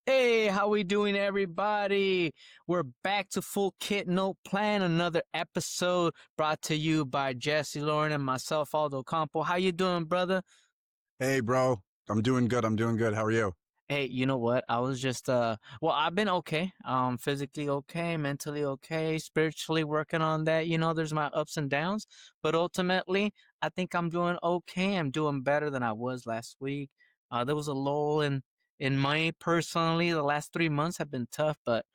Hey, how we doing, everybody? We're back to full kit, no plan. Another episode brought to you by Jesse, Lauren, and myself, Aldo Ocampo. How you doing, brother? Hey, bro. I'm doing good. I'm doing good. How are you? Hey, you know what? I was just well, I've been okay. Physically okay, mentally okay, spiritually working on that. There's my ups and downs, but ultimately, I think I'm doing okay. I'm doing better than I was last week. There was a lull in my personally. The last 3 months have been tough, but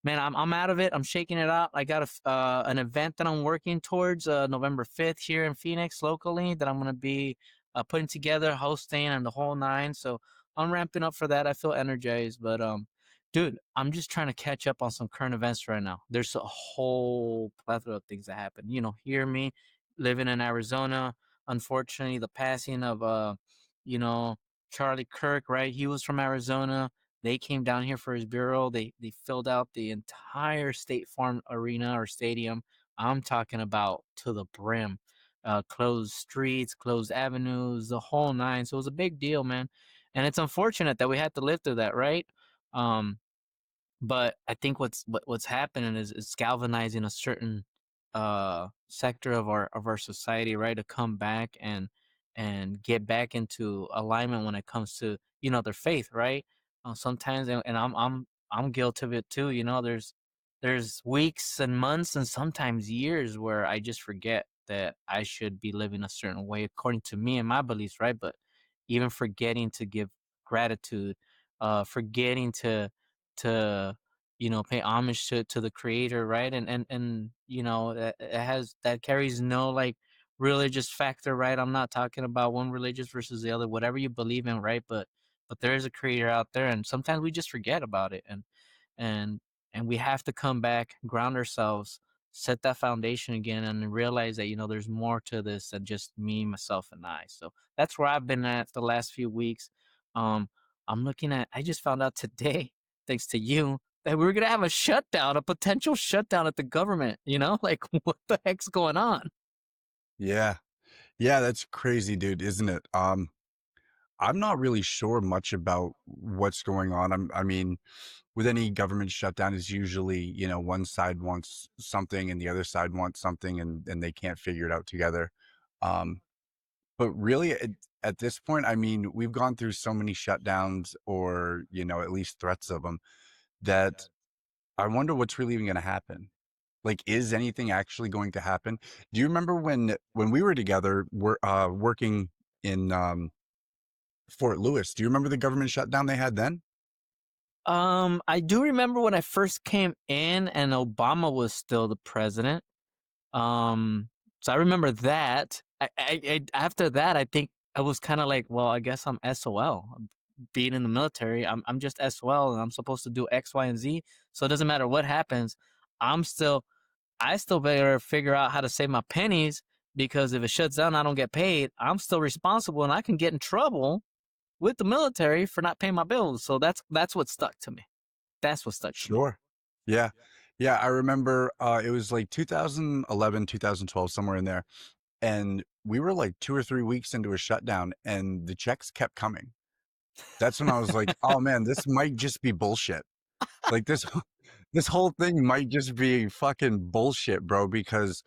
man, I'm out of it. I'm shaking it out. I got an event that I'm working towards November 5th here in Phoenix locally that I'm gonna be putting together, hosting, and the whole nine. So I'm ramping up for that. I feel energized, but dude, I'm just trying to catch up on some current events right now. There's a whole plethora of things that happen. Hear me, living in Arizona. Unfortunately, the passing of you know, Charlie Kirk. Right, he was from Arizona. They came down here for his burial. They filled out the entire State Farm arena or stadium. I'm talking about to the brim. Closed streets, closed avenues, the whole nine. So it was a big deal, man. And it's unfortunate that we had to live through that, right? Um, but I think what's happening is it's galvanizing a certain sector of our society, right, to come back and get back into alignment when it comes to their faith, right? Sometimes, and I'm guilty of it too. There's weeks and months and sometimes years where I just forget that I should be living a certain way according to me and my beliefs, right? But even forgetting to give gratitude, forgetting to pay homage to the creator, right? And that carries no like religious factor, right? I'm not talking about one religious versus the other, whatever you believe in, right? But there is a creator out there, and sometimes we just forget about it, and and we have to come back, ground ourselves, set that foundation again, and realize that there's more to this than just me, myself, and I. So that's where I've been at the last few weeks. um I'm looking at, I just found out today, thanks to you, that we were gonna have a shutdown, a potential shutdown at the government. Like, what the heck's going on? Yeah. Yeah, that's crazy, dude, isn't it? I'm not really sure much about what's going on. I mean, with any government shutdown, is usually, one side wants something and the other side wants something and they can't figure it out together. Um, but really at this point, I mean, we've gone through so many shutdowns or, at least threats of them that I wonder what's really even going to happen. Like, is anything actually going to happen? Do you remember when we were together, we're working in Fort Lewis? Do you remember the government shutdown they had then? I do remember when I first came in and Obama was still the president. Um, so I remember that. After that, I think I was kind of like, well, I guess I'm SOL. Being in the military, I'm just SOL, and I'm supposed to do X, Y, and Z. So it doesn't matter what happens. I'm still, I still better figure out how to save my pennies because if it shuts down, I don't get paid. I'm still responsible, and I can get in trouble with the military for not paying my bills. So that's what stuck to me. That's what stuck to me. Sure. Yeah. Yeah, I remember it was like 2011, 2012, somewhere in there. And we were like 2 or 3 weeks into a shutdown and the checks kept coming. That's when I was like, oh man, this might just be bullshit. Like this whole thing might just be fucking bullshit, bro, because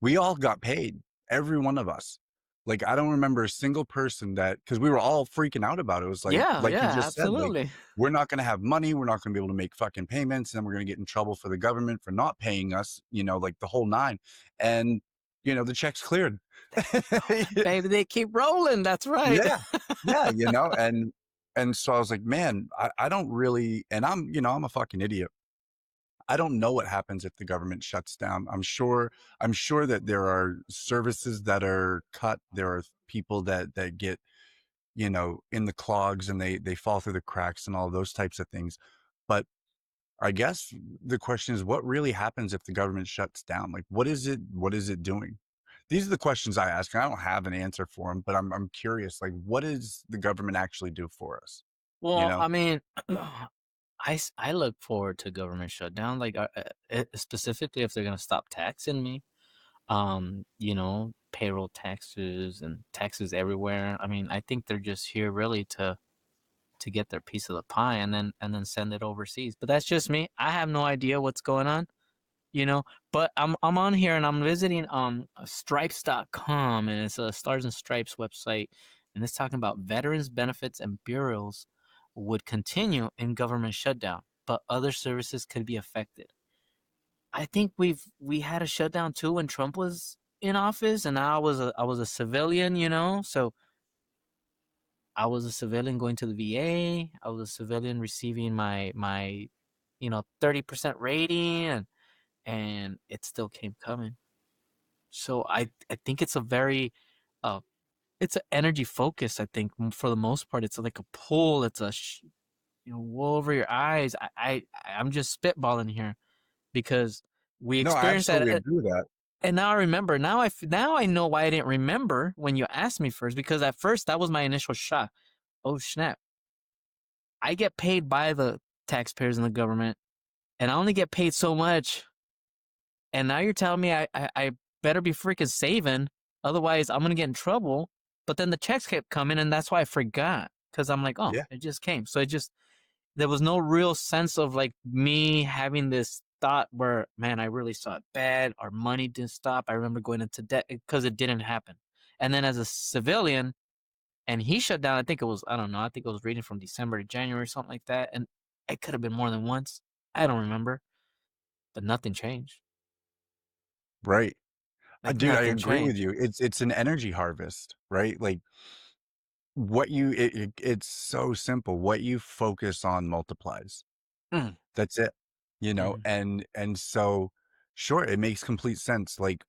we all got paid, every one of us. Like, I don't remember a single person that, because we were all freaking out about it. It was Yeah, like you yeah, just said, like, absolutely. we're not going to have money. We're not going to be able to make fucking payments. And we're going to get in trouble for the government for not paying us, like the whole nine. And, the checks cleared. They keep rolling, baby. They keep rolling. That's right. Yeah. Yeah. And so I was like, man, I don't really, and I'm a fucking idiot. I don't know what happens if the government shuts down. I'm sure that there are services that are cut. There are people that get, in the clogs and they fall through the cracks and all those types of things. But I guess the question is what really happens if the government shuts down? Like what is it doing? These are the questions I ask. And I don't have an answer for them, but I'm curious, like what does the government actually do for us? You Well, know? I mean, I look forward to government shutdown, like specifically if they're gonna stop taxing me. Payroll taxes and taxes everywhere. I mean, I think they're just here really to get their piece of the pie and then send it overseas. But that's just me. I have no idea what's going on, you know. But I'm on here and I'm visiting stripes.com, and it's a Stars and Stripes website, and it's talking about veterans benefits and burials would continue in government shutdown, but other services could be affected. I think we had a shutdown too when Trump was in office, and I was a civilian, you know. So I was a civilian going to the VA. I was a civilian receiving my 30% rating, and it still came coming. So I think it's a very uh it's an energy focus. I think for the most part, it's like a pull. It's wool over your eyes. I'm just spitballing here because we No, I experienced absolutely that. agree with that. And now I remember. Now I know why I didn't remember when you asked me first, because at first that was my initial shock. Oh snap! I get paid by the taxpayers and the government, and I only get paid so much. And now you're telling me I better be freaking saving, otherwise I'm gonna get in trouble. But then the checks kept coming, and that's why I forgot, because I'm like, oh, Yeah, it just came. So it just there was no real sense of like me having this thought where, man, I really saw it bad. Our money didn't stop. I remember going into debt because it didn't happen. And then as a civilian, and he shut down. I think it was, I don't know. I think it was reading from December to January or something like that. And it could have been more than once. I don't remember, but nothing changed. right. Like Dude, I nothing agree with changed. you. It's an energy harvest, right? Like it's so simple. What you focus on multiplies. Mm, That's it. You know, mm, and so sure, it makes complete sense. Like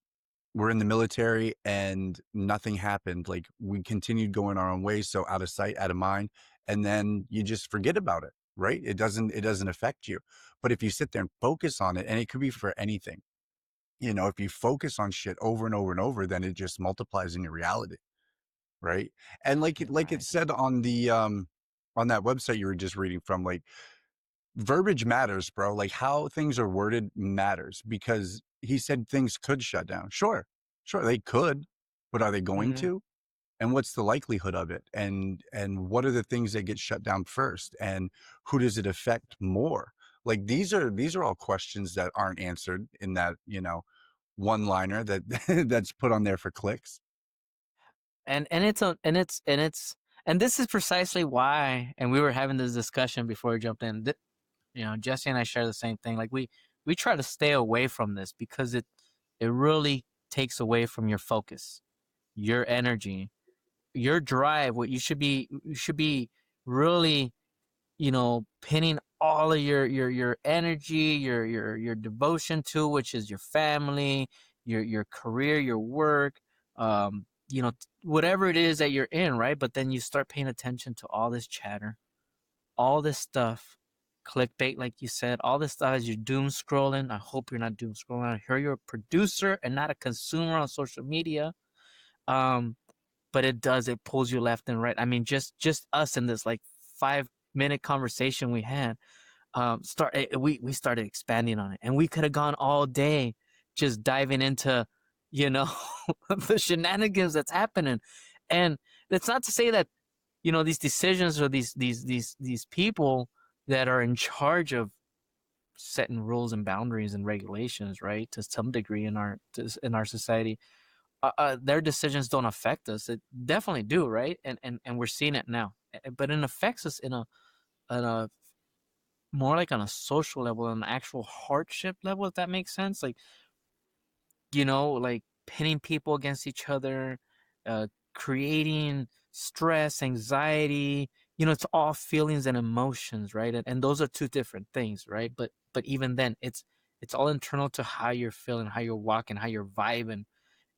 we're in the military and nothing happened. Like we continued going our own way, so out of sight, out of mind, and then you just forget about it, right? It doesn't affect you. But if you sit there and focus on it, and it could be for anything, you know, if you focus on shit over and over and over, then it just multiplies in your reality, right? And like it right. said on that website you were just reading from, like verbiage matters, bro. Like how things are worded matters because he said things could shut down. Sure, sure, they could, but are they going Mm. to? And what's the likelihood of it? And what are the things that get shut down first? And who does it affect more? Like these are all questions that aren't answered in that, you know, one liner that that's put on there for clicks. And it's a and this is precisely why. And we were having this discussion before we jumped in. Jesse and I share the same thing. Like we try to stay away from this because it really takes away from your focus, your energy, your drive. What you should be really, pinning all of your energy, your devotion to, which is your family, your career, your work, whatever it is that you're in, right? But then you start paying attention to all this chatter, all this stuff, clickbait, like you said, all this stuff as you're doom scrolling. I hope you're not doom scrolling. I hear you're a producer and not a consumer on social media. Um, but it pulls you left and right. I mean, just us in this like 5 minute conversation we had, we started expanding on it, and we could have gone all day just diving into, you know, the shenanigans that's happening. And it's not to say that, these decisions or these people that are in charge of setting rules and boundaries and regulations, right, to some degree in our society, their decisions don't affect us. It definitely do, right? And we're seeing it now. But it affects us in a more like on a social level, an actual hardship level, if that makes sense. Like, like pitting people against each other, creating stress, anxiety. It's all feelings and emotions, right? And those are two different things, right? But even then, it's all internal to how you're feeling, how you're walking, how you're vibing,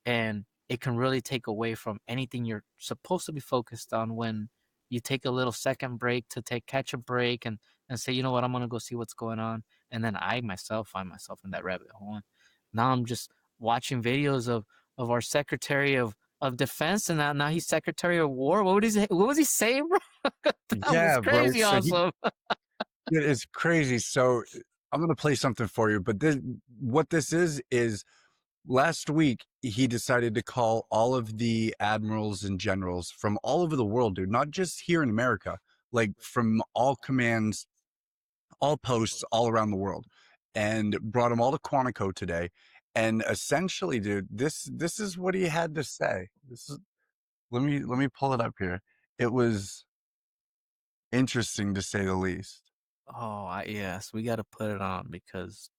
and it can really take away from anything you're supposed to be focused on when you take a little second break to catch a break and say, you know what, I'm gonna go see what's going on. And then I myself find myself in that rabbit hole. Now I'm just watching videos of our Secretary of Defense, and now he's Secretary of War. What was he saying, bro? That was Yeah, bro. crazy awesome. It is crazy. So I'm gonna play something for you, but what this is last week he decided to call all of the admirals and generals from all over the world, dude, not just here in America, like from all commands, all posts all around the world, and brought them all to Quantico today. And essentially, dude, this is what he had to say. This is let me pull it up here. It was interesting to say the least. Oh, yes, we got to put it on because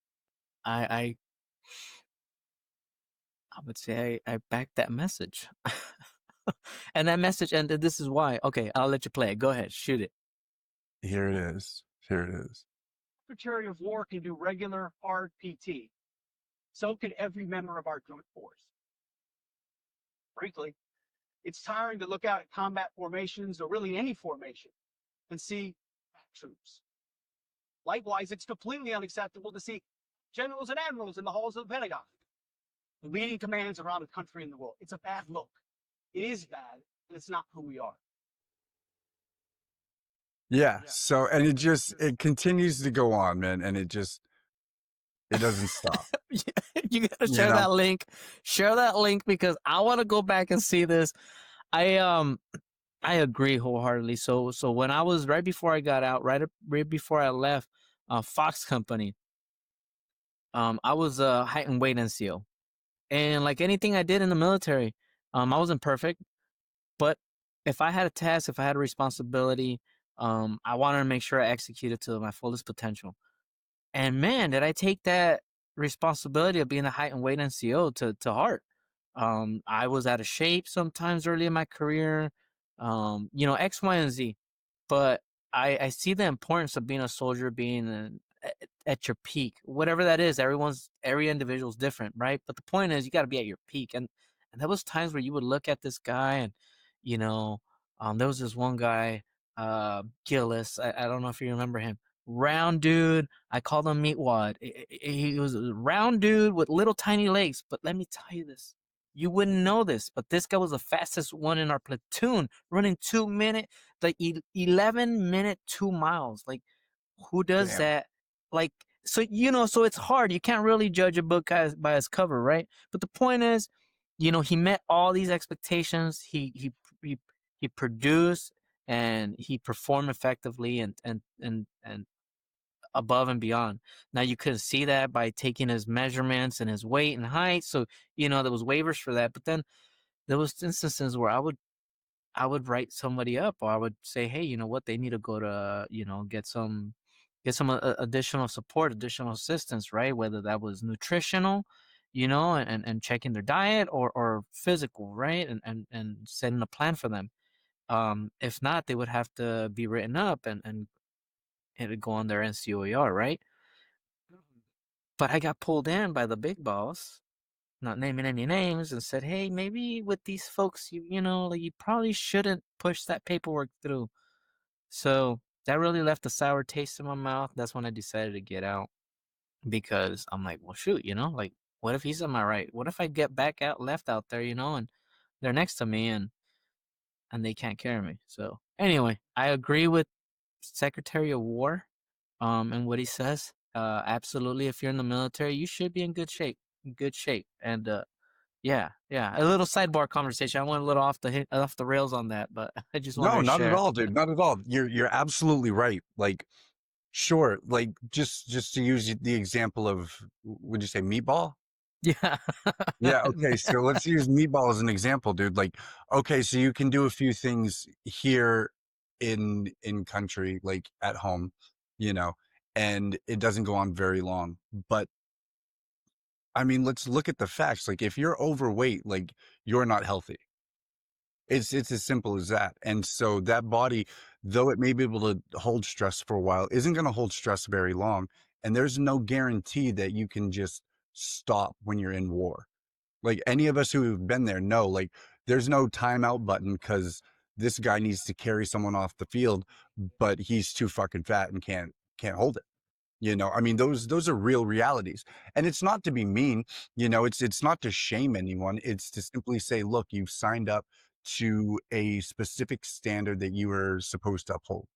I I would say I back that message. And that message, and this is why. Okay, I'll let you play it. Go ahead, shoot it. Here it is. Here it is. Secretary of War can do regular hard PT. So can every member of our joint force. Frankly, it's tiring to look out at combat formations or really any formation and see troops. Likewise, it's completely unacceptable to see generals and admirals in the halls of the Pentagon, leading commands around the country and the world. It's a bad look. It is bad, and it's not who we are. Yeah. So, and it continues to go on, man, and it doesn't stop. You gotta You share know? that link. Share that link because I want to go back and see this. I um I agree wholeheartedly. So when I was right before I got out, right before I left, Fox Company, I was a height and weight NCO, and like anything I did in the military, I wasn't perfect, but if I had a task, if I had a responsibility, I wanted to make sure I executed to my fullest potential. And man, did I take that responsibility of being a height and weight NCO to heart. I was out of shape sometimes early in my career, X, Y, and Z. But I see the importance of being a soldier, being at your peak, whatever that is. Every individual's different, right? But the point is, you got to be at your peak. And there was times where you would look at this guy, and you know, there was this one guy, Gillis. I don't know if you remember him. Round dude. I called him Meatwad. He was a round dude with little tiny legs. But let me tell you this. You wouldn't know this, but this guy was the fastest one in our platoon, running 2 minute, like 11-minute 2 miles. Like, who does Damn. that? Like, so it's hard. You can't really judge a book by its cover, right? But the point is, he met all these expectations. He he produced and he performed effectively and above and beyond. Now you could see that by taking his measurements and his weight and height. So there was waivers for that. But then there was instances where I would write somebody up, or I would say, hey, you know what, they need to go to get some additional support, additional assistance, right? Whether that was nutritional, and checking their diet, or physical, right? And setting a plan for them. If not, they would have to be written up and it'd go on their NCOER, right? But I got pulled in by the big boss, not naming any names, and said, "Hey, maybe with these folks, like, you probably shouldn't push that paperwork through." So that really left a sour taste in my mouth. That's when I decided to get out because I'm like, well, shoot, like, what if he's on my right? What if I get back out, left out there, and they're next to me and they can't carry me? So anyway, I agree with Secretary of War, and what he says. Absolutely, if you're in the military, you should be in good shape. Good shape, and yeah, yeah. A little sidebar conversation. I went a little off the rails on that, but I just wanted No, to not at share. all, dude. Not at all. You're absolutely right. Like, sure, like just to use the example of, would you say meatball? Yeah. Yeah, okay, so let's use meatball as an example, dude. Like, okay, so you can do a few things here in country, like at home, you know, and it doesn't go on very long. But I mean, let's look at the facts. Like, if you're overweight, like, you're not healthy. It's as simple as that. And so that body, though it may be able to hold stress for a while, isn't going to hold stress very long. And there's no guarantee that you can just stop when you're in war. Like, any of us who have been there know, like, there's no timeout button because this guy needs to carry someone off the field, but he's too fucking fat and can't hold it. I mean, those are real realities. And it's not to be mean, it's not to shame anyone. It's to simply say, look, you've signed up to a specific standard that you are supposed to uphold.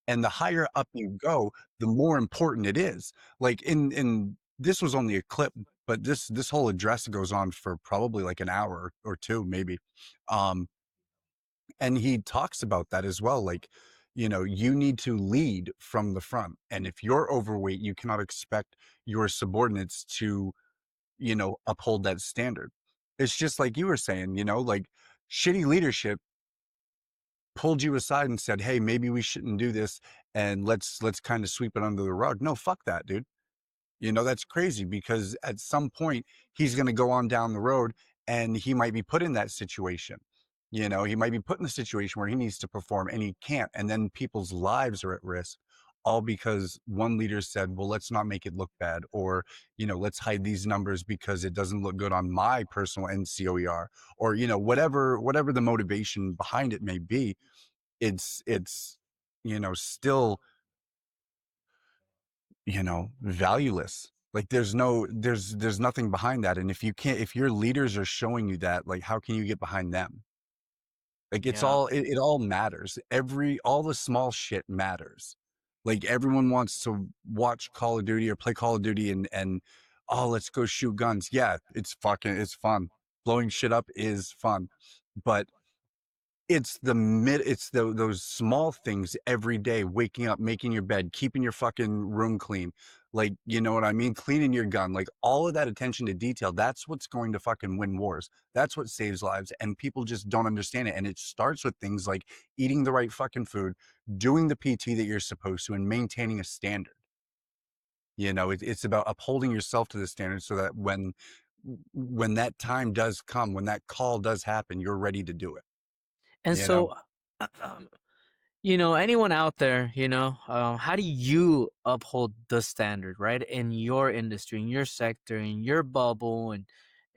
And the higher up you go, the more important it is. Like, in this was only a clip, but this whole address goes on for probably like an hour or two, maybe. Um, and he talks about that as well. Like, you need to lead from the front. And if you're overweight, you cannot expect your subordinates to, uphold that standard. It's just like you were saying, like shitty leadership pulled you aside and said, "Hey, maybe we shouldn't do this and let's kind of sweep it under the rug." No, fuck that, dude. That's crazy because at some point he's going to go on down the road and he might be put in that situation. He might be put in the situation where he needs to perform and he can't. And then people's lives are at risk, all because one leader said, well, let's not make it look bad. Or, let's hide these numbers because it doesn't look good on my personal NCOER. Or, whatever the motivation behind it may be, it's, still valueless. Like there's nothing behind that. And if your leaders are showing you that, like how can you get behind them? Like Yeah. it all matters. All the small shit matters. Like everyone wants to watch Call of Duty or play Call of Duty and oh, let's go shoot guns. Yeah, it's fun. Blowing shit up is fun. But it's those small things every day, waking up, making your bed, keeping your fucking room clean. Like, you know what I mean? Cleaning your gun, like all of that attention to detail. That's what's going to fucking win wars. That's what saves lives. And people just don't understand it. And it starts with things like eating the right fucking food, doing the PT that you're supposed to, and maintaining a standard. It's about upholding yourself to the standard so that when that time does come, when that call does happen, you're ready to do it. And You know? so, um, anyone out there, how do you uphold the standard, right? In your industry, in your sector, in your bubble,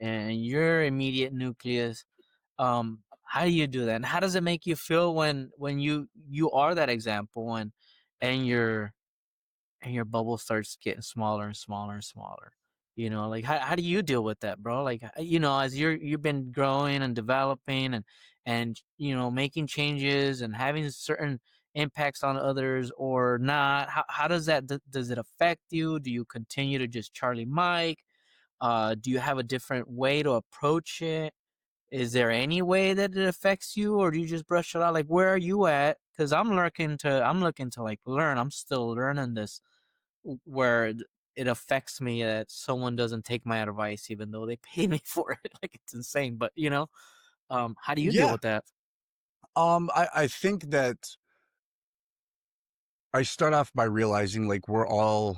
and your immediate nucleus. How do you do that? And how does it make you feel when you are that example and your bubble starts getting smaller and smaller and smaller? Like how do you deal with that, bro? Like as you've been growing and developing and making changes and having certain impacts on others or not. How does that does it affect you? Do you continue to just Charlie Mike? Do you have a different way to approach it? Is there any way that it affects you, or do you just brush it out? Like, where are you at? Because I'm looking to like learn. I'm still learning this, where it affects me that someone doesn't take my advice, even though they pay me for it. Like it's insane. But how do you deal Yeah. with that? I think that I start off by realizing like we're all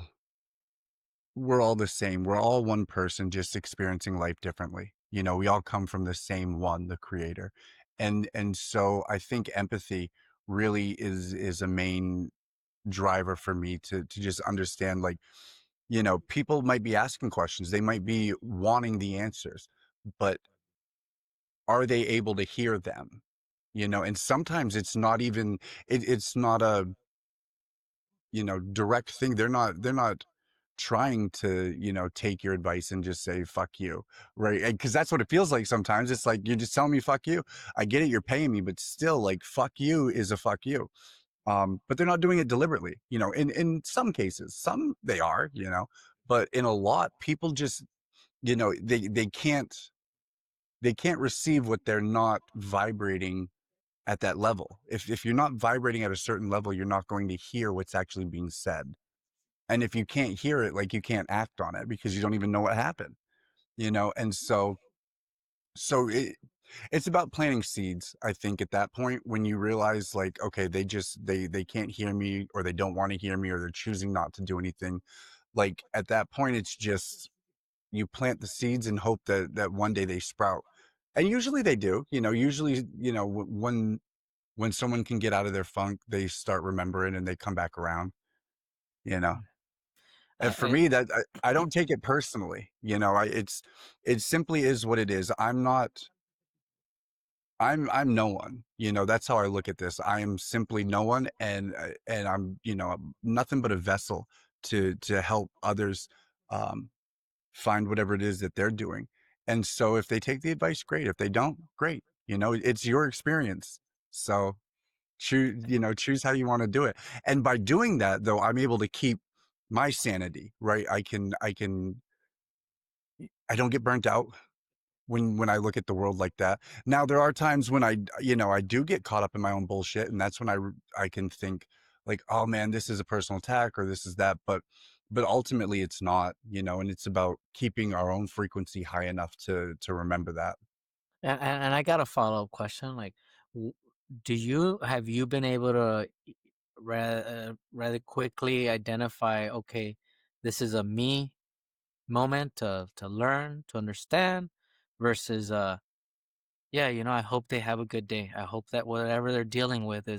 the same. We're all one person just experiencing life differently. We all come from the same one, the creator. And so I think empathy really is a main driver for me to just understand like, people might be asking questions. They might be wanting the answers, but are they able to hear them? And sometimes it's not even it's not a direct thing. They're not trying to, take your advice and just say, fuck you. Right. Because that's what it feels like sometimes. It's like, you're just telling me, fuck you. I get it. You're paying me, but still, like, fuck you is a fuck you. But they're not doing it deliberately, in some cases, some they are, but in a lot, people just, they can't receive what they're not vibrating at that level. If you're not vibrating at a certain level, you're not going to hear what's actually being said. And if you can't hear it, like you can't act on it because you don't even know what happened, And so it's about planting seeds. I think at that point when you realize like, okay, they can't hear me or they don't want to hear me or they're choosing not to do anything. Like at that point, it's just you plant the seeds and hope that one day they sprout. And usually they do, usually, when someone can get out of their funk, they start remembering and they come back around, you know. And for I me, that I don't take it personally, it simply is what it is. I'm no one, that's how I look at this. I am simply no one, and I'm, nothing but a vessel to help others find whatever it is that they're doing. And so if they take the advice, great. If they don't, great. It's your experience. So choose how you want to do it. And by doing that, though, I'm able to keep my sanity, right? I don't get burnt out. when I look at the world like that. Now, there are times when I do get caught up in my own bullshit, and that's when I can think like, "Oh, man, this is a personal attack or this is that," but ultimately it's not, and it's about keeping our own frequency high enough to remember that. And I got a follow-up question, like, w do you have you been able to rather quickly identify, "Okay, this is a me moment to learn, to understand," versus, "Yeah, I hope they have a good day. I hope that whatever they're dealing with they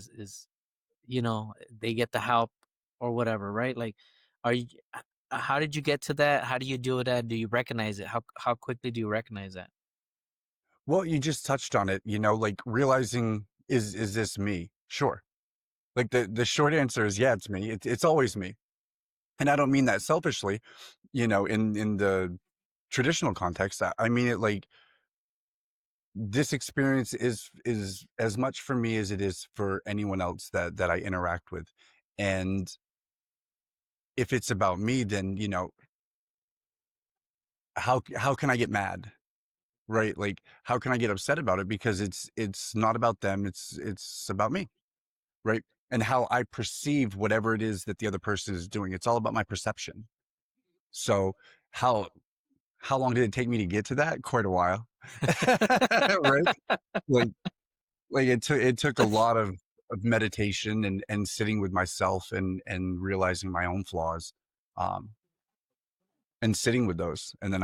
get the help," or whatever, right? Like, are you h how did you get to that? How do you do that? Do you recognize it? How quickly do you recognize that? Well, you just touched on it, like realizing, is this me? Sure. Like the short answer is yeah, it's me. It's always me. And I don't mean that selfishly, in the traditional context. I mean it like this experience is as much for me as it is for anyone else that I interact with. And if it's about me, then, how can I get mad? Right? Like how can I get upset about it? Because it's not about them, it's about me. Right? And how I perceive whatever it is that the other person is doing. It's all about my perception. So how how long did it take me to get to that? Quite a while. Right? Like it took a lot of meditation and sitting with myself and realizing my own flaws, um, and sitting with those. And then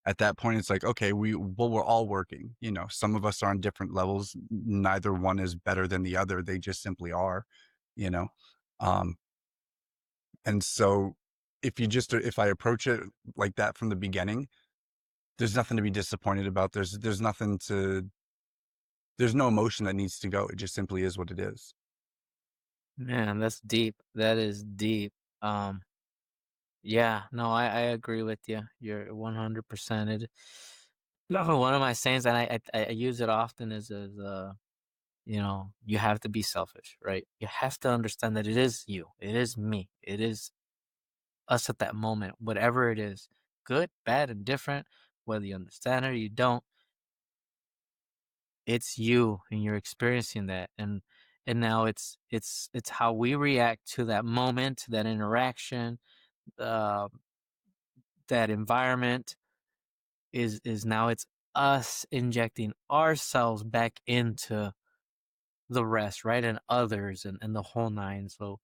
at that point, it's like, okay, we're all working. Some of us are on different levels. Neither one is better than the other. They just simply are, you know? Um, and so if I approach it like that from the beginning, there's nothing to be disappointed about. There's no emotion that needs to go. It just simply is what it is. Man, that's deep. That is deep. Um, yeah, no, I agree with you. You're 100%. No, one of my sayings, and I use it often, is you have to be selfish, right? You have to understand that it is you, it is me, it is us at that moment, whatever it is, good, bad, and different, whether you understand it or you don't, it's you, and you're experiencing that, and now it's how we react to that moment, that interaction, uh, that environment is now it's us injecting ourselves back into the rest, right? And others and the whole nine. So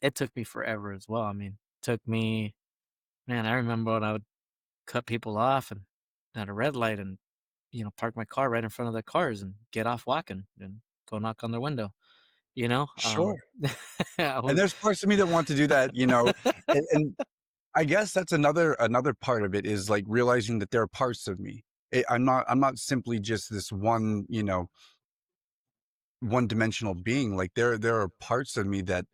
it took me forever as well. I mean, took me man, I remember when I would cut people off and at a red light and park my car right in front of their cars and get off walking and go knock on their window, you know? Sure. I And was there's parts of me that want to do that, and I guess that's another part of it is like realizing that there are parts of me. I'm not simply just this one-dimensional being. Like there are parts of me that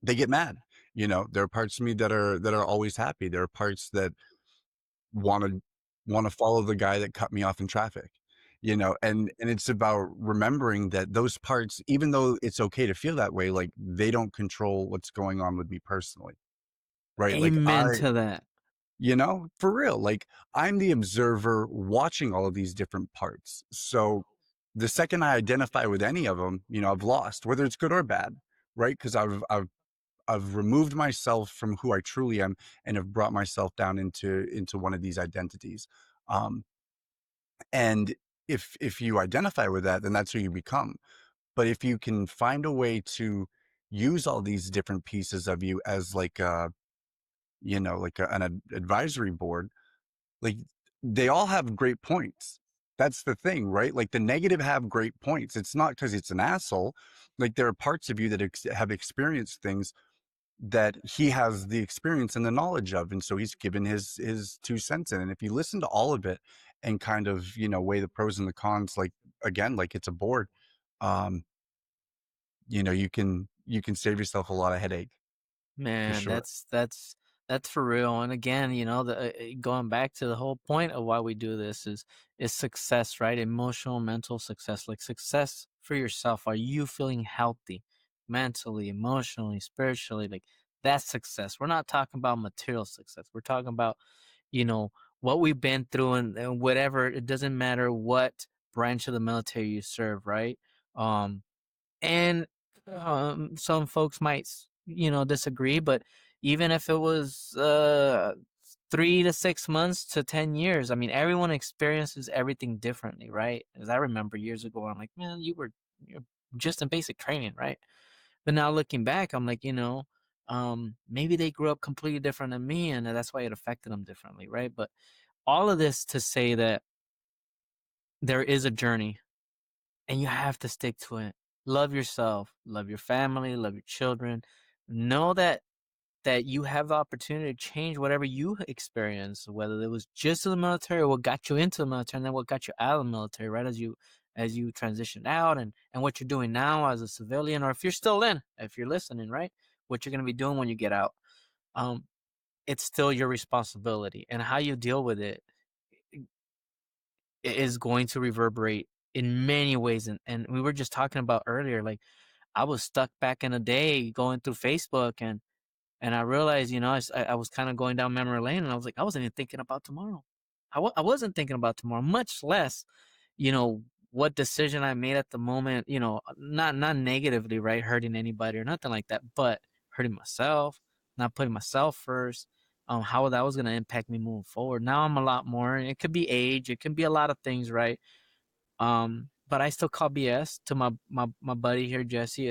they get mad. There are parts of me that are always happy. There are parts that wanna wanna follow the guy that cut me off in traffic, and it's about remembering that those parts, even though it's okay to feel that way, like, they don't control what's going on with me personally, right? Like, amen to that. for real, like, I'm the observer watching all of these different parts. So, the second I identify with any of them, I've lost, whether it's good or bad, right? Because I've removed myself from who I truly am and have brought myself down into one of these identities. Um, and if you identify with that, then that's who you become. But if you can find a way to use all these different pieces of you as like an advisory board, like they all have great points. That's the thing, right? Like the negative have great points. It's not because it's an asshole. Like there are parts of you that have experienced things that he has the experience and the knowledge of, and so he's given his 2 cents in, and if you listen to all of it and kind of, weigh the pros and the cons, like, again, like it's a board, um, you can save yourself a lot of headache, for Man, sure. that's for real. And again, going back to the whole point of why we do this is success, right? Emotional, mental success, like success for yourself. Are you feeling healthy mentally, emotionally, spiritually? Like that's success. We're not talking about material success. We're talking about, you know, what we've been through, and whatever, it doesn't matter what branch of the military you serve, right? Um, and some folks might, disagree, but even if it was 3 to 6 months to 10 years, I mean, everyone experiences everything differently, right? As I remember years ago, I'm like, man, you're just in basic training, right? But now looking back, I'm like, maybe they grew up completely different than me, and that's why it affected them differently, right? But all of this to say that there is a journey, and you have to stick to it. Love yourself, love your family, love your children. Know that you have the opportunity to change whatever you experience, whether it was just in the military or what got you into the military, and then what got you out of the military, right? As you transitioned out, and what you're doing now as a civilian, or if you're still in, if you're listening, right? What you're gonna be doing when you get out. Um, it's still your responsibility, and how you deal with it is going to reverberate in many ways. And we were just talking about earlier, like I was stuck back in the day going through Facebook, and I realized, I was kind of going down memory lane, and I was like, I wasn't even thinking about tomorrow. I wasn't thinking about tomorrow, much less, you know, what decision I made at the moment, not negatively, right? Hurting anybody or nothing like that, but hurting myself, not putting myself first, how that was going to impact me moving forward. Now I'm a lot more, and it could be age, it can be a lot of things, right? But I still call BS to my buddy here, Jesse.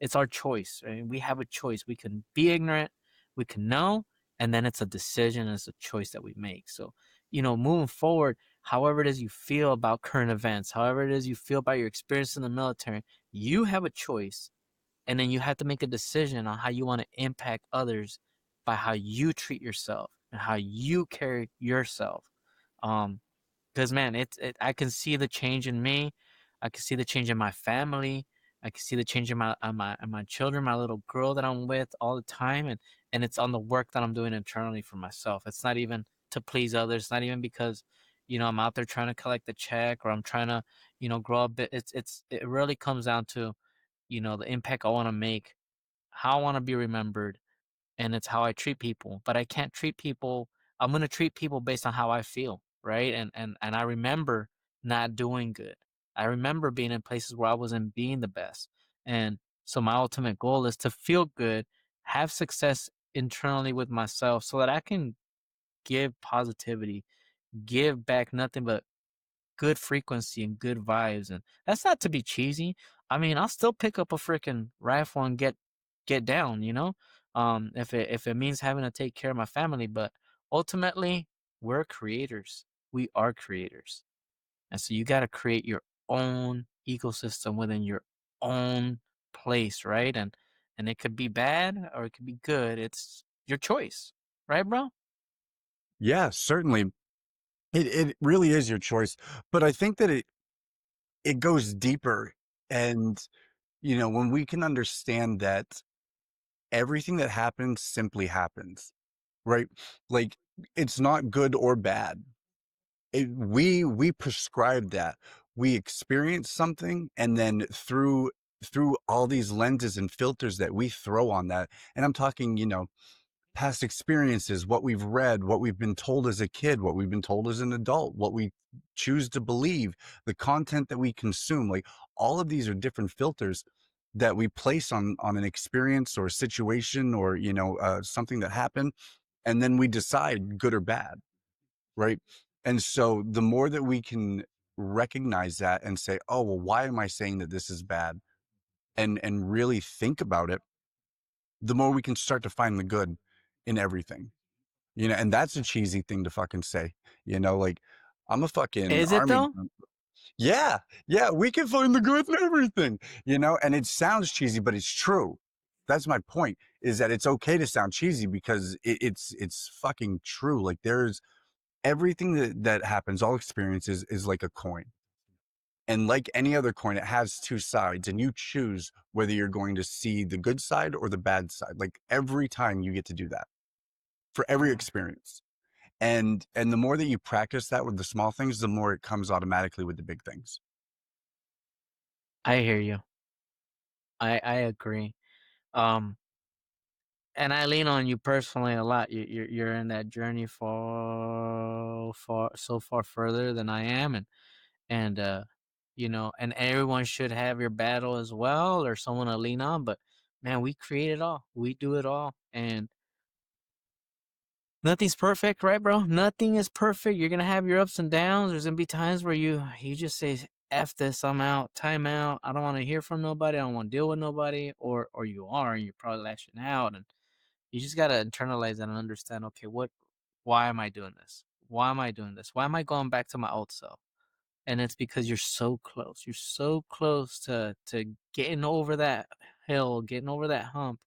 It's our choice. Right? We have a choice. We can be ignorant, we can know, and then it's a decision, it's a choice that we make. So, moving forward, however it is you feel about current events, however it is you feel about your experience in the military, you have a choice, and then you have to make a decision on how you want to impact others by how you treat yourself and how you carry yourself. Um, 'Cause man, I can see the change in me. I can see the change in my family. I can see the change in my children, my little girl that I'm with all the time, and it's on the work that I'm doing internally for myself. It's not even to please others. It's not even because, I'm out there trying to collect the check, or I'm trying to, grow a bit. It really comes down to, the impact I want to make, how I want to be remembered, and it's how I treat people. But I can't treat people. I'm gonna treat people based on how I feel, right? And I remember not doing good. I remember being in places where I wasn't being the best. And so my ultimate goal is to feel good, have success internally with myself, so that I can give positivity, give back nothing but good frequency and good vibes. And that's not to be cheesy. I mean, I'll still pick up a freaking rifle and get down, if it means having to take care of my family. But ultimately, we're creators. We are creators. And so you got to create your own ecosystem within your own place, right? And it could be bad or it could be good. It's your choice. Right, bro? Yeah, certainly. It really is your choice, but I think that it goes deeper. And, when we can understand that everything that happens simply happens, right? Like, it's not good or bad. We prescribe that. We experience something, and then through all these lenses and filters that we throw on that, and I'm talking, past experiences, what we've read, what we've been told as a kid, what we've been told as an adult, what we choose to believe, the content that we consume, like all of these are different filters that we place on an experience or a situation, or something that happened, and then we decide good or bad, right? And so the more that we can recognize that and say, oh, well, why am I saying that this is bad, and really think about it, the more we can start to find the good in everything. And that's a cheesy thing to fucking say, like, I'm a fucking Is it army though? grunt. Yeah, yeah, we can find the good in everything, and it sounds cheesy, but it's true. That's my point, is that it's okay to sound cheesy because it's fucking true. Like, there's everything that happens, all experiences is like a coin. And like any other coin, it has two sides, and you choose whether you're going to see the good side or the bad side. Like, every time you get to do that for every experience. And the more that you practice that with the small things, the more it comes automatically with the big things. I hear you. I agree. Um, and I lean on you personally a lot. You're in that journey far further than I am, and and everyone should have your battle as well, or someone to lean on. But man, we create it all, we do it all, and nothing's perfect, right, bro? Nothing is perfect. You're gonna have your ups and downs. There's gonna be times where you just say, "F this, I'm out, time out. I don't want to hear from nobody. I don't want to deal with nobody." Or you are, and you're probably lashing out, and you just gotta internalize that and understand. Okay, why am I doing this? Why am I doing this? Why am I going back to my old self? And it's because you're so close. You're so close to getting over that hill, getting over that hump.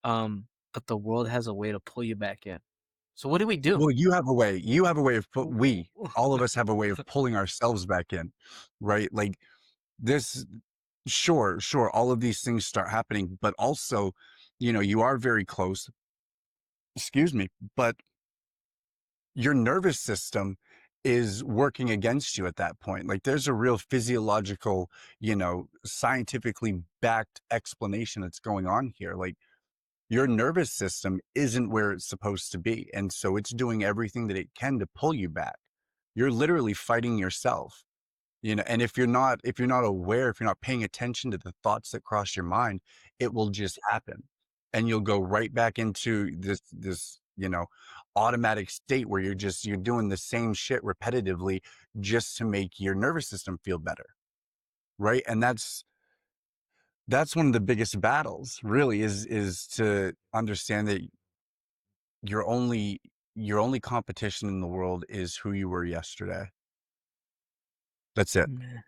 But the world has a way to pull you back in. So what do we do? Well, you have a way of all of us have a way of pulling ourselves back in, right? Like this, sure, all of these things start happening, but also, you are very close, excuse me, but your nervous system is working against you at that point. Like there's a real physiological, scientifically backed explanation that's going on here. Like your nervous system isn't where it's supposed to be. And so it's doing everything that it can to pull you back. You're literally fighting yourself. And if you're not aware, if you're not paying attention to the thoughts that cross your mind, it will just happen. And you'll go right back into this automatic state where you're doing the same shit repetitively just to make your nervous system feel better. Right. And that's one of the biggest battles really is to understand that your only your only competition in the world is who you were yesterday. That's it. Man,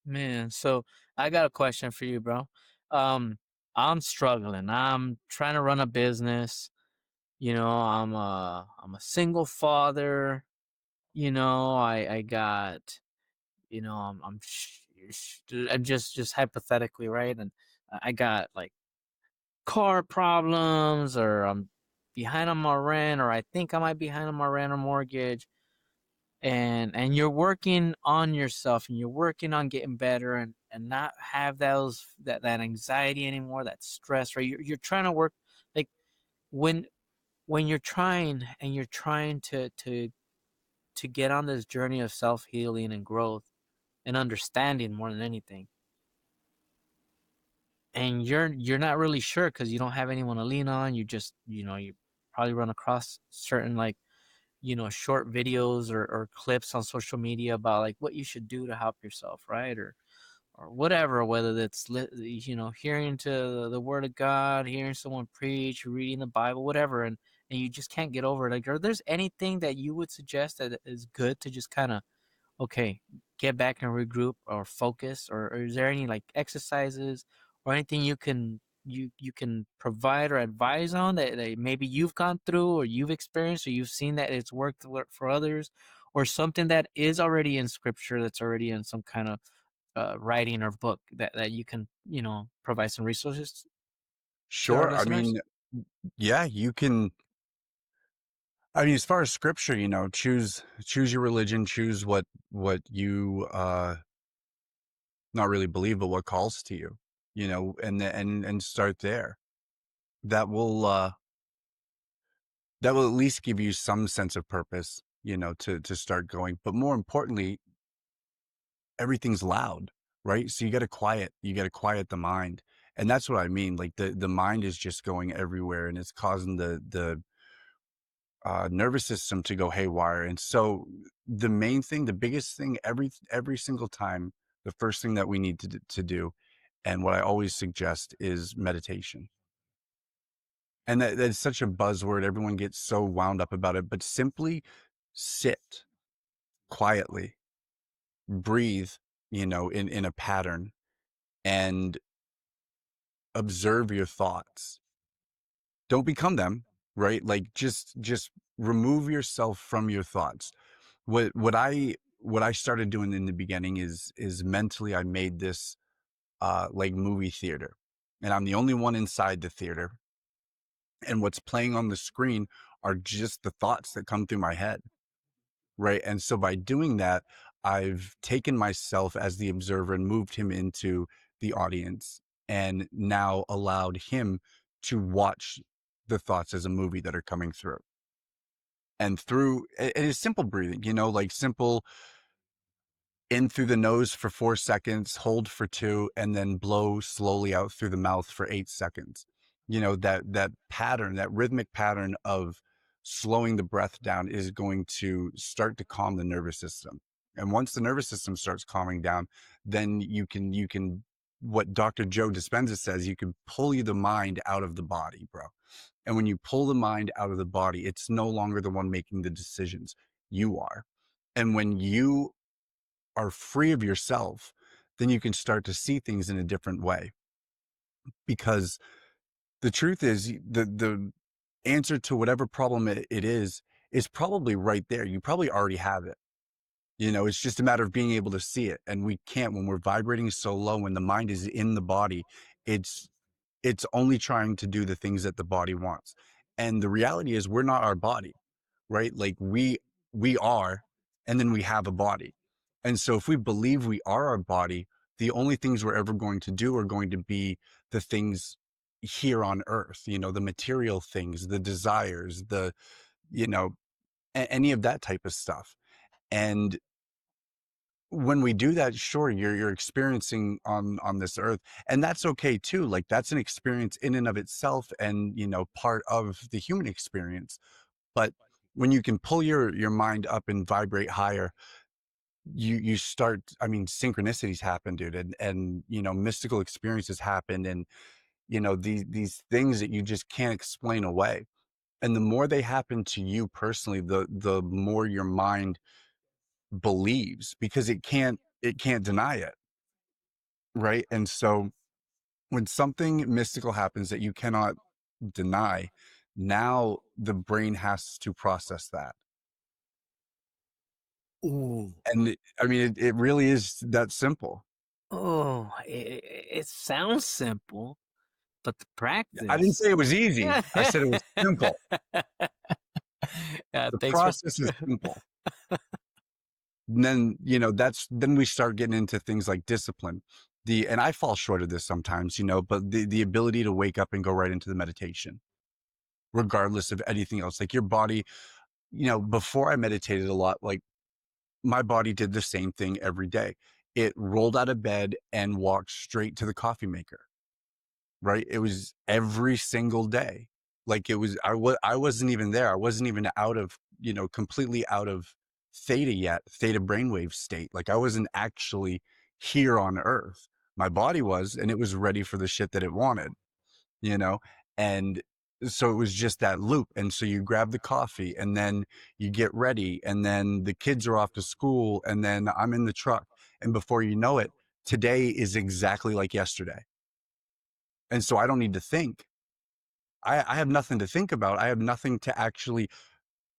man, so I got a question for you, bro. Um, I'm struggling. I'm trying to run a business. I'm a single father. I got, I'm just hypothetically, right? And I got like car problems, or I'm behind on my rent, or I think I might be behind on my rent or mortgage. And you're working on yourself, and you're working on getting better, and not have that anxiety anymore, that stress, right? You're trying to work, like, when you're trying, and you're trying to get on this journey of self-healing and growth and understanding more than anything, and you're not really sure because you don't have anyone to lean on. You probably run across certain, like, short videos or clips on social media about like what you should do to help yourself, right? Or whatever, whether that's hearing to the word of God, hearing someone preach, reading the Bible, whatever, and you just can't get over it. Like, are there's anything that you would suggest that is good to just kind of, okay, get back and regroup or focus, or is there any like exercises or anything you can provide or advise on that maybe you've gone through, or you've experienced, or you've seen that it's worked for others, or something that is already in scripture, that's already in some kind of writing or book, that you can provide some resources to our Sure. I listeners? mean, yeah, you can. I mean, as far as scripture, choose your religion, choose what you not really believe, but what calls to you, and start there. That will that will at least give you some sense of purpose, to start going. But more importantly, everything's loud, right? So you got to quiet the mind. And that's what I mean. Like the mind is just going everywhere, and it's causing the nervous system to go haywire. And so the main thing, the biggest thing, every single time, the first thing that we need to do, and what I always suggest, is meditation. And that's such a buzzword. Everyone gets so wound up about it, but simply sit quietly, breathe, in a pattern, and observe your thoughts. Don't become them, right? Like just remove yourself from your thoughts. What I started doing in the beginning is mentally I made this like movie theater. And I'm the only one inside the theater. And what's playing on the screen are just the thoughts that come through my head. Right. And so by doing that, I've taken myself as the observer and moved him into the audience, and now allowed him to watch the thoughts as a movie that are coming through. And through it is simple breathing, like simple in through the nose for 4 seconds, hold for 2, and then blow slowly out through the mouth for 8 seconds. That pattern, that rhythmic pattern of slowing the breath down is going to start to calm the nervous system. And once the nervous system starts calming down, then you can what Dr. Joe Dispenza says, you can pull the mind out of the body, bro. And when you pull the mind out of the body, it's no longer the one making the decisions. You are. And when you are free of yourself, then you can start to see things in a different way. Because the truth is, the answer to whatever problem it is probably right there. You probably already have it. It's just a matter of being able to see it. And we can't when we're vibrating so low, when the mind is in the body, it's it's only trying to do the things that the body wants. And the reality is we're not our body, right? Like we are, and then we have a body. And so if we believe we are our body, the only things we're ever going to do are going to be the things here on earth, the material things, the desires, you know, any of that type of stuff. And when we do that, sure, you're experiencing on this earth, and that's okay too. Like that's an experience in and of itself, and part of the human experience. But when you can pull your mind up and vibrate higher, you start. I mean, synchronicities happen, dude, and mystical experiences happen, and these things that you just can't explain away. And the more they happen to you personally, the more your mind believes because it can't deny it, right? And so when something mystical happens that you cannot deny, now the brain has to process that. Ooh. And I mean, it really is that simple. Oh, it sounds simple, but the I didn't practice. say it was easy. I said it was simple. Yeah, The thanks for process is simple. And then, then we start getting into things like discipline. And I fall short of this sometimes, but the ability to wake up and go right into the meditation, regardless of anything else. Like your body, before I meditated a lot, like my body did the same thing every day. It rolled out of bed and walked straight to the coffee maker, right? It was every single day. Like I wasn't even there. I wasn't even out of, completely out of theta yet, theta brainwave state. Like I wasn't actually here on earth. My body was, and it was ready for the shit that it wanted, you know? And so it was just that loop. And so you grab the coffee and then you get ready and then the kids are off to school and then I'm in the truck. And before you know it, today is exactly like yesterday. And so I don't need to think. I have nothing to think about. I have nothing to actually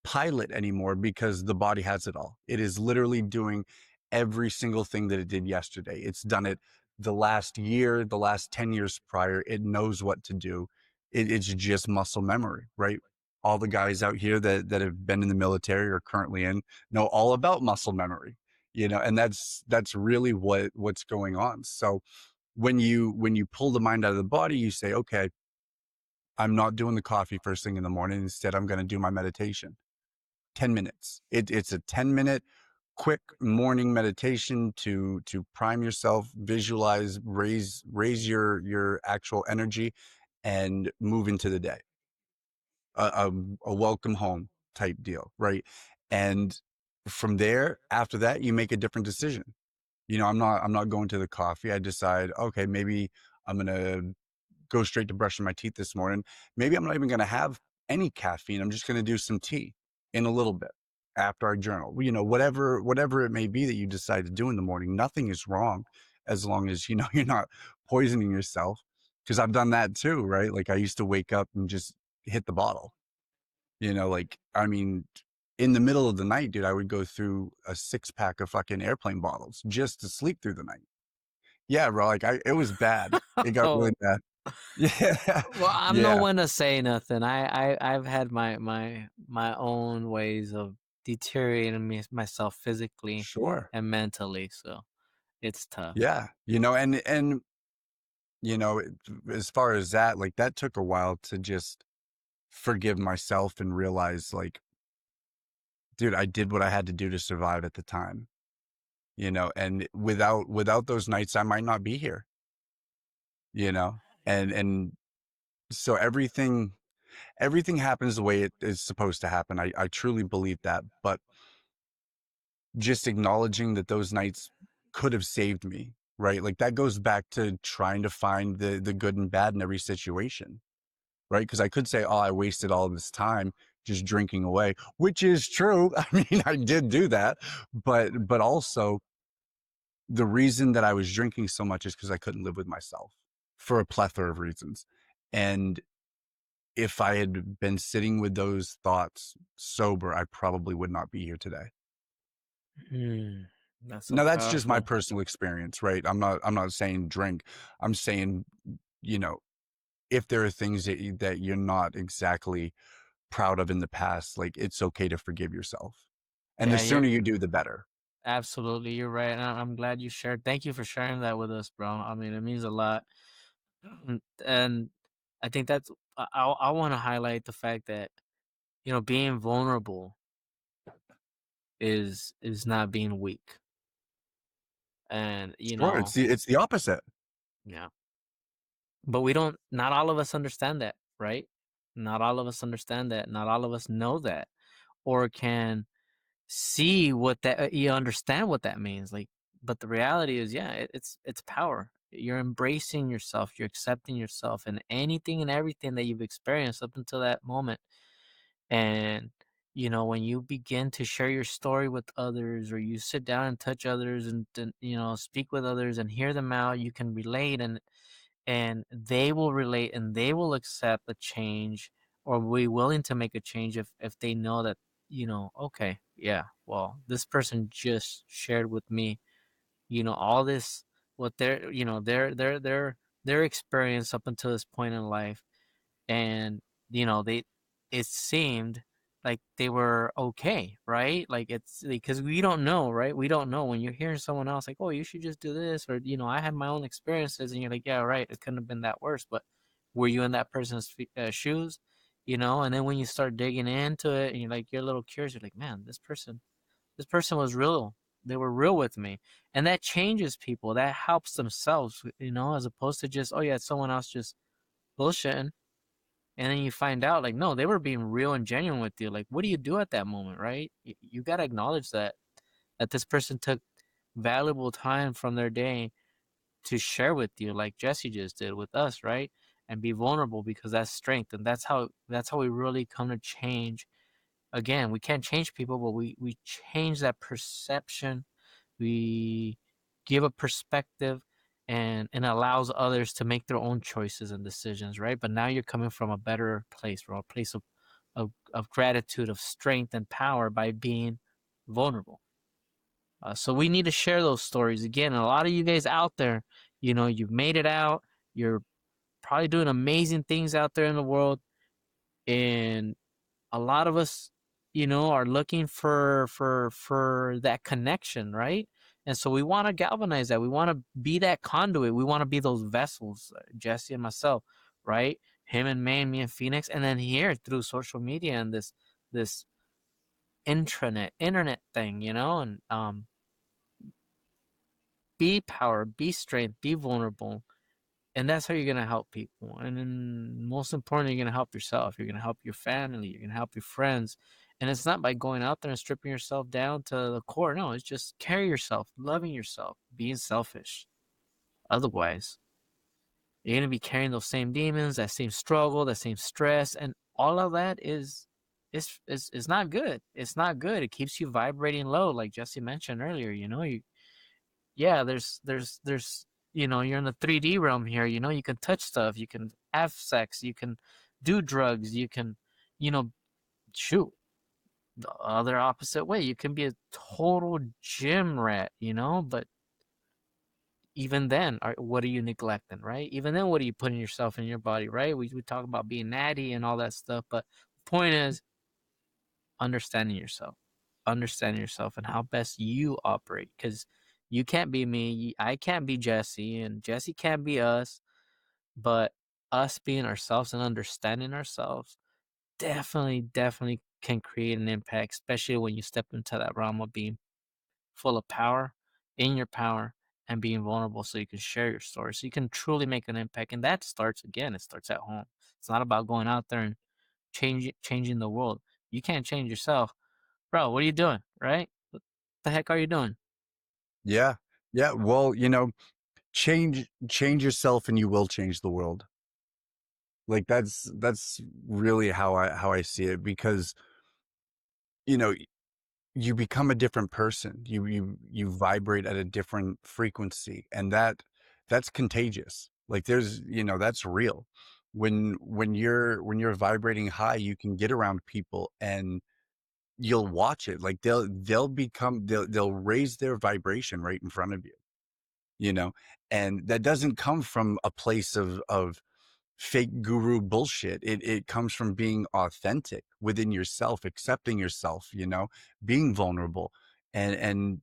pilot anymore because the body has it all. It is literally doing every single thing that it did yesterday. It's done it the last year, the last 10 years prior. It knows what to do. It's just muscle memory, right? All the guys out here that have been in the military or currently in know all about muscle memory, and that's really what's going on. So when you pull the mind out of the body, you say, okay, I'm not doing the coffee first thing in the morning. Instead, I'm going to do my meditation. 10 minutes. It's a 10-minute quick morning meditation to prime yourself, visualize, raise your actual energy and move into the day. A welcome home type deal, right? And from there, after that, you make a different decision. I'm not going to the coffee. I decide, okay, maybe I'm going to go straight to brushing my teeth this morning. Maybe I'm not even going to have any caffeine. I'm just going to do some tea in a little bit after I journal. Whatever it may be that you decide to do in the morning, nothing is wrong as long as you're not poisoning yourself. Because I've done that too, right? Like I used to wake up and just hit the bottle. Like I mean, in the middle of the night, dude, I would go through a 6 pack of fucking airplane bottles just to sleep through the night. Yeah, bro. Like it was bad. It got really Oh, bad. Yeah. well, I'm no Yeah. one to say nothing. I've had my own ways of deteriorating myself physically Sure. and mentally, so it's tough. Yeah. And as far as that, like that took a while to just forgive myself and realize, like, dude, I did what I had to do to survive at the time, and without those nights, I might not be here, you know? And so everything happens the way it is supposed to happen. I truly believe that, but just acknowledging that those nights could have saved me, right? Like, that goes back to trying to find the good and bad in every situation, right? Because I could say, "Oh, I wasted all this time just drinking away," which is true. I mean, I did do that, but also the reason that I was drinking so much is because I couldn't live with myself for a plethora of reasons. And if I had been sitting with those thoughts sober, I probably would not be here today. Mm, that's so Now that's just my powerful. personal experience, right? I'm not saying drink. I'm saying, you know, if there are things that you're not exactly proud of in the past, like, it's okay to forgive yourself. And the Yeah, sooner you're you do, the better. absolutely, you're right. And I'm glad you shared. Thank you for sharing that with us, bro. I mean, it means a lot. And I think that's I want to highlight the fact that being vulnerable is not being weak. And Sure, it's the opposite. yeah, but we don't. Not all of us understand that, right? Not all of us understand that. Not all of us know that, or can see what that you understand what that means. Like, but the reality is, yeah, it's power. You're embracing yourself. You're accepting yourself, and anything and everything that you've experienced up until that moment. And when you begin to share your story with others, or you sit down and touch others, and then speak with others and hear them out, you can relate, and they will relate, and they will accept a change, or be willing to make a change if they know that, okay, yeah, well, this person just shared with me, all this, what their experience up until this point in life. And they it seemed like they were okay, right? Like, it's because we don't know, right? We don't know when you're hearing someone else like, oh, you should just do this, or I had my own experiences, and you're like, yeah, right, it couldn't have been that worse. But were you in that person's shoes? And then when you start digging into it, and you're a little curious, you're like, man, this person was real. They were real with me. And that changes people. That helps themselves, as opposed to just, oh yeah, it's someone else just bullshitting. And then you find out, like, no, they were being real and genuine with you. Like, what do you do at that moment, right? You got to acknowledge that this person took valuable time from their day to share with you, like Jesse just did with us, right? And be vulnerable, because that's strength, and that's how we really come to change. Again, we can't change people, but we change that perception. We give a perspective, and allows others to make their own choices and decisions, right? But now you're coming from a better place, from a place of gratitude, of strength and power, by being vulnerable. So we need to share those stories. Again, a lot of you guys out there, you've made it out. You're probably doing amazing things out there in the world. And a lot of us, are looking for that connection, right? And so we want to galvanize that. We want to be that conduit. We want to be those vessels, Jesse and myself, right? Him and me and Phoenix, and then here through social media and this internet thing, and be power, be strength, be vulnerable. And that's how you're going to help people. And then, most importantly, you're going to help yourself. You're going to help your family. You're going to help your friends. And it's not by going out there and stripping yourself down to the core. No, it's just carry yourself, loving yourself, being selfish. Otherwise, you're going to be carrying those same demons, that same struggle, that same stress. And all of that is not good. It's not good. It keeps you vibrating low, like Jesse mentioned earlier. Yeah, there's you're in the 3D realm here. You can touch stuff, you can have sex, you can do drugs, you can, you know, shoot the other opposite way. You can be a total gym rat, but even then, what are you neglecting, right? Even then, what are you putting yourself in your body, right? We talk about being natty and all that stuff, but the point is understanding yourself, and how best you operate, because you can't be me, I can't be Jesse, and Jesse can't be us. But us being ourselves and understanding ourselves, definitely can create an impact, especially when you step into that realm of being full of power, in your power, and being vulnerable so you can share your story. So you can truly make an impact. And that starts again, it starts at home. It's not about going out there and changing the world. You can't change yourself. Bro, what are you doing? Right? What the heck are you doing? Yeah. Yeah. Well, change yourself and you will change the world. Like that's really how I see it because, you know, you become a different person. You vibrate at a different frequency and that's contagious. Like that's real. When you're vibrating high, you can get around people and you'll watch it. Like they'll raise their vibration right in front of you, you know? And that doesn't come from a place of fake guru bullshit. It comes from being authentic within yourself, accepting yourself, being vulnerable. And and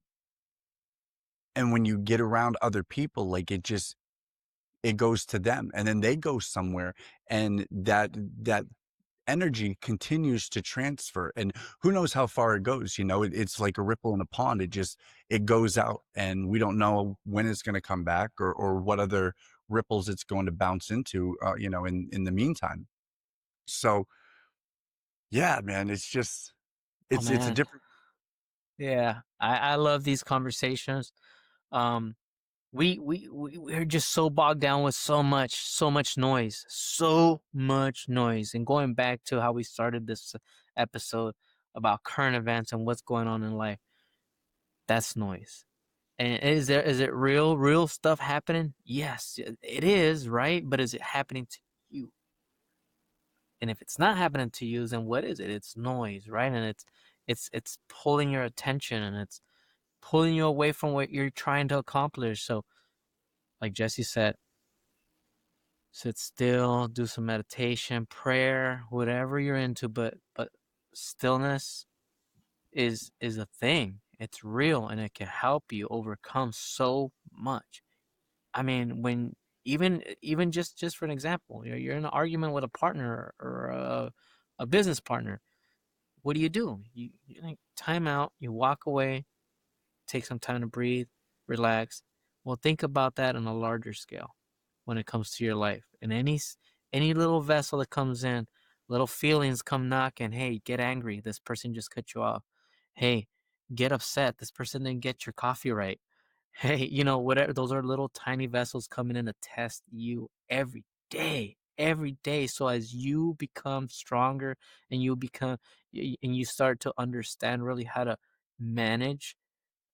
and when you get around other people, like it goes to them and then they go somewhere and that energy continues to transfer and who knows how far it goes. It's like a ripple in a pond. It goes out and we don't know when it's going to come back or what other ripples it's going to bounce into, in the meantime. So yeah, man, Oh it's a man. different. Yeah. I love these conversations. Um we're just so bogged down with so much noise. And going back to how we started this episode about current events and what's going on in life, that's noise. And is it real stuff happening? Yes, it is, right? But is it happening to you? And if it's not happening to you, then what is it? It's noise, right? And it's pulling your attention and it's pulling you away from what you're trying to accomplish. So, like Jesse said, sit still, do some meditation, prayer, whatever you're into, but stillness is a thing. It's real and it can help you overcome so much. I mean, when even just for an example, you're in an argument with a partner or a business partner. What do? You like time out, you walk away, take some time to breathe, relax. Well, think about that on a larger scale when it comes to your life. And any little vessel that comes in, little feelings come knocking. Hey, get angry. This person just cut you off. Hey, get upset. This person didn't get your coffee right. Hey, whatever. Those are little tiny vessels coming in to test you every day. Every day. So as you become stronger and you start to understand really how to manage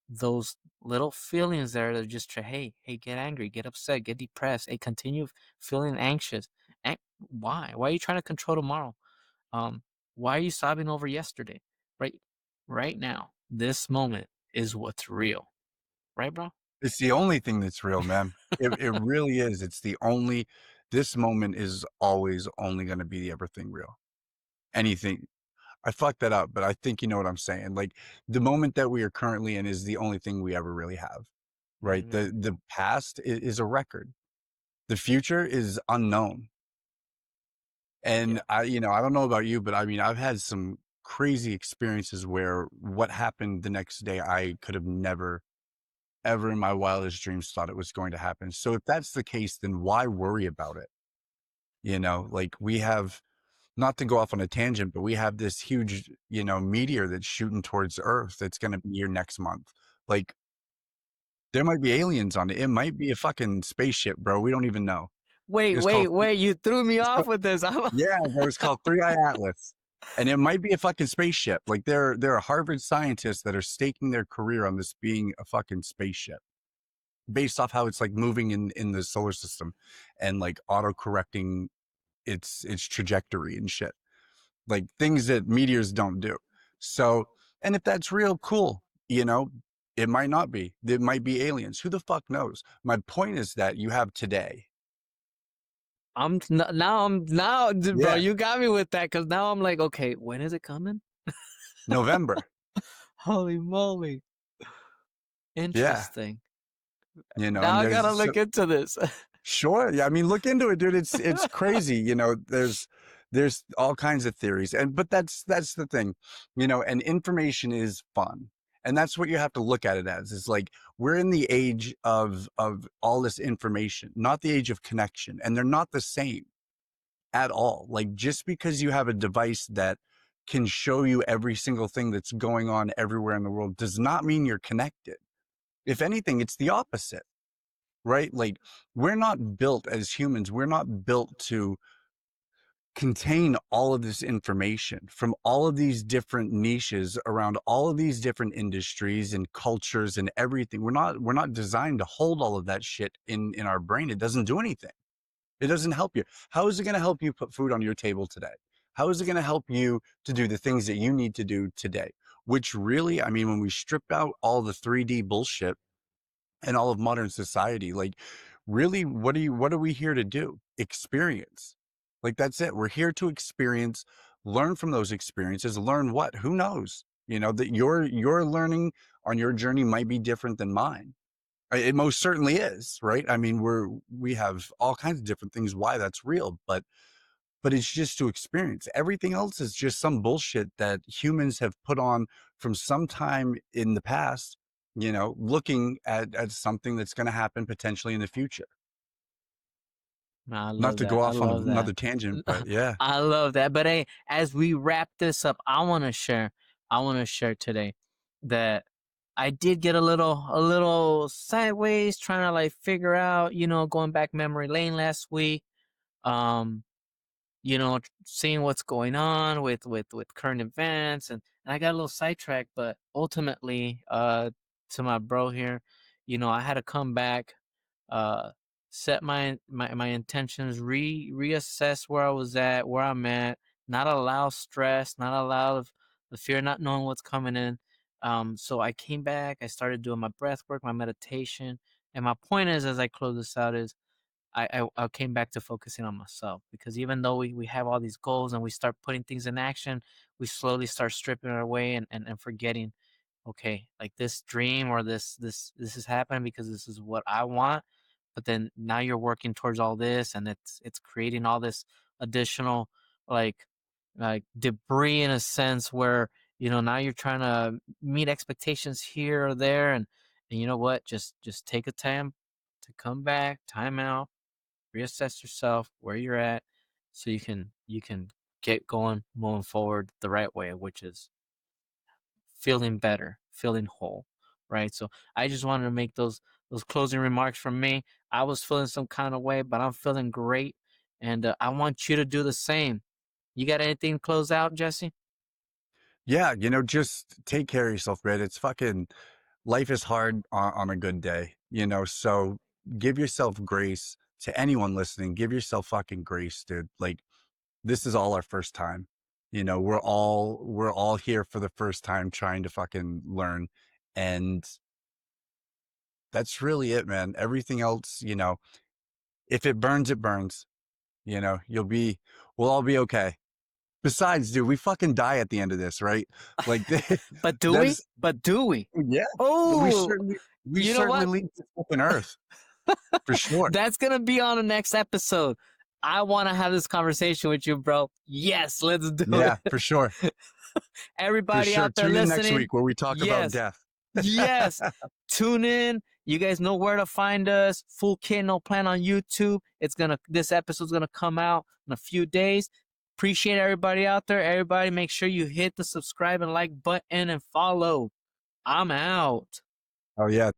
those little feelings there that just try, hey, get angry, get upset, get depressed, hey, continue feeling anxious. Why are you trying to control tomorrow? um why are you sobbing over yesterday? Right right now, this moment is what's real, right, bro? It's the only thing that's real, man. It really is. It's the only. This moment is always only gonna be the everything real. Anything I fucked that up, but I think you know what I'm saying. Like, the moment that we are currently in is the only thing we ever really have, right? Amen. The past is a record. The future is unknown. Yeah. And I don't know about you, but I mean, I've had some crazy experiences where what happened the next day, I could have never, ever in my wildest dreams thought it was going to happen. So if that's the case, then why worry about it? Like we have, not to go off on a tangent, but we have this huge, meteor that's shooting towards Earth that's gonna be here next month. Like, there might be aliens on it. It might be a fucking spaceship, bro. We don't even know. Wait, It's called wait, wait, you threw me it's off called with this. yeah, bro, it's called Three Eye Atlas, and it might be a fucking spaceship. Like, there are Harvard scientists that are staking their career on this being a fucking spaceship based off how it's, like, moving in the solar system and, like, auto-correcting its trajectory and shit. Like things that meteors don't do. So, and if that's real, cool. You know, it might not be. It might be aliens. Who the fuck knows? My point is that you have today. Bro, Yeah, you got me with that because now I'm like, okay, when is it coming? November. Holy moly. Yeah, Interesting. and Now I gotta there's so look into this. sure. Yeah, I mean, look into it, dude. It's crazy. There's There's all kinds of theories, but that's the thing, and information is fun. And that's what you have to look at it as. Is like we're in the age of all this information, not the age of connection, and they're not the same at all. Like just because you have a device that can show you every single thing that's going on everywhere in the world does not mean you're connected. If anything, it's the opposite, right? Like we're not built as humans, we're not built to contain all of this information from all of these different niches around all of these different industries and cultures and everything. We're not designed to hold all of that shit in our brain. It doesn't do anything. It doesn't help you. How is it going to help you put food on your table today? How is it going to help you to do the things that you need to do today? Which really, I mean, when we strip out all the 3D bullshit and all of modern society, like really, what are we here to do? Experience. Like that's it. We're here to experience, learn from those experiences, learn what? Who knows? That your learning on your journey might be different than mine. It most certainly is, right? I mean, we have all kinds of different things why that's real, but it's just to experience. Everything else is just some bullshit that humans have put on from some time in the past, looking at something that's going to happen potentially in the future. I Not love to that. go I off on love that. another tangent, but yeah. I love that. But hey, as we wrap this up, I want to share today that I did get a little sideways trying to like figure out, going back memory lane last week. Um, seeing what's going on with current events, and I got a little sidetracked, but ultimately, to my bro here, I had to come back, uh, set my intentions, reassess where I was at, where I'm at, not allow stress, not allow the fear, not knowing what's coming in. So I came back, I started doing my breath work, my meditation, and my point is, as I close this out, is I came back to focusing on myself, because even though we have all these goals and we start putting things in action, we slowly start stripping it away and forgetting, okay, like this dream or this is happening because this is what I want. But then now you're working towards all this, and it's creating all this additional, like debris in a sense, where now you're trying to meet expectations here or there, and you know what, just take a time to come back, time out, reassess yourself where you're at, so you can get going, moving forward the right way, which is feeling better, feeling whole, right? So I just wanted to make those closing remarks from me. I was feeling some kind of way, but I'm feeling great, and I want you to do the same. You got anything to close out, Jesse? Yeah, just take care of yourself, man. It's fucking life is hard on a good day, so give yourself grace. To anyone listening, give yourself fucking grace, dude. Like this is all our first time. We're all here for the first time trying to fucking learn. And that's really it, man. Everything else, if it burns, it burns. We'll all be okay. Besides, dude, we fucking die at the end of this, right? Like But do we? that's But do we? yeah. We Oh, certainly we you know certainly what? leave this open earth for sure. That's gonna be on the next episode. I want to have this conversation with you, bro. Yes, let's do it. Yeah, for sure. For Everybody sure. out there Tune in next listening, week where we talk about yes, death. yes. Tune in. You guys know where to find us. Full Kid No Plan on YouTube. This episode's gonna come out in a few days. Appreciate everybody out there. Everybody, make sure you hit the subscribe and like button and follow. I'm out. Oh yeah.